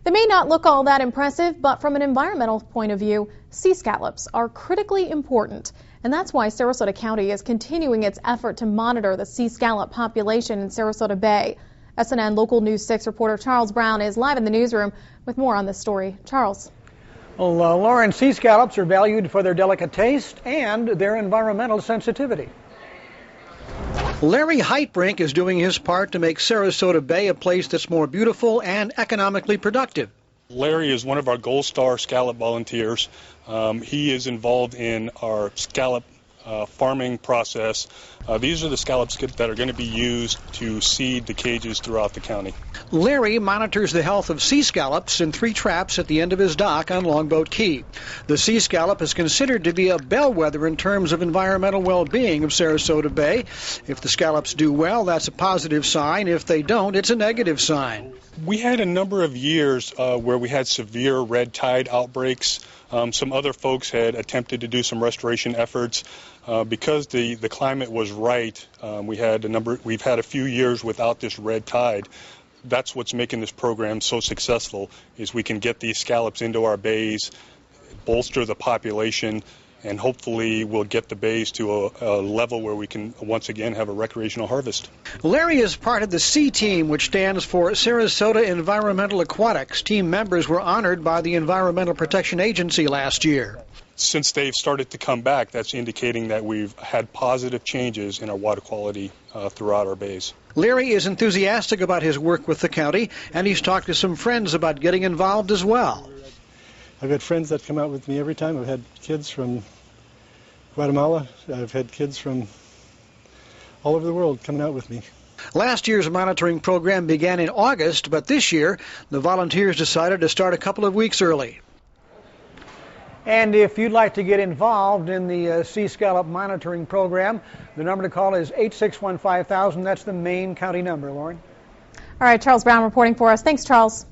They may not look all that impressive, but from an environmental point of view, sea scallops are critically important. And that's why Sarasota County is continuing its effort to monitor the sea scallop population in Sarasota Bay. SNN Local News 6 reporter Charles Brown is live in the newsroom with more on this story. Charles. Well, Lauren, sea scallops are valued for their delicate taste and their environmental sensitivity. Larry Heitbrink is doing his part to make Sarasota Bay a place that's more beautiful and economically productive. Larry is one of our Gold Star scallop volunteers. He is involved in our scallop farming process. These are the scallops that are going to be used to seed the cages throughout the county. Larry monitors the health of sea scallops in 3 traps at the end of his dock on Longboat Key. The sea scallop is considered to be a bellwether in terms of environmental well-being of Sarasota Bay. If the scallops do well, that's a positive sign. If they don't, it's a negative sign. We had a number of years where we had severe red tide outbreaks. Some other folks had attempted to do some restoration efforts. Because the climate was right, we've had a few years without this red tide. That's what's making this program so successful, is we can get these scallops into our bays, bolster the population, and hopefully we'll get the bays to a level where we can once again have a recreational harvest. Larry is part of the C Team, which stands for Sarasota Environmental Aquatics. Team members were honored by the Environmental Protection Agency last year. Since they've started to come back, that's indicating that we've had positive changes in our water quality throughout our bays. Larry is enthusiastic about his work with the county, and he's talked to some friends about getting involved as well. I've had friends that come out with me every time. I've had kids from Guatemala. I've had kids from all over the world coming out with me. Last year's monitoring program began in August, but this year the volunteers decided to start a couple of weeks early. And if you'd like to get involved in the sea scallop monitoring program, the number to call is 861-5000. That's the main county number, Lauren. All right, Charles Brown reporting for us. Thanks, Charles.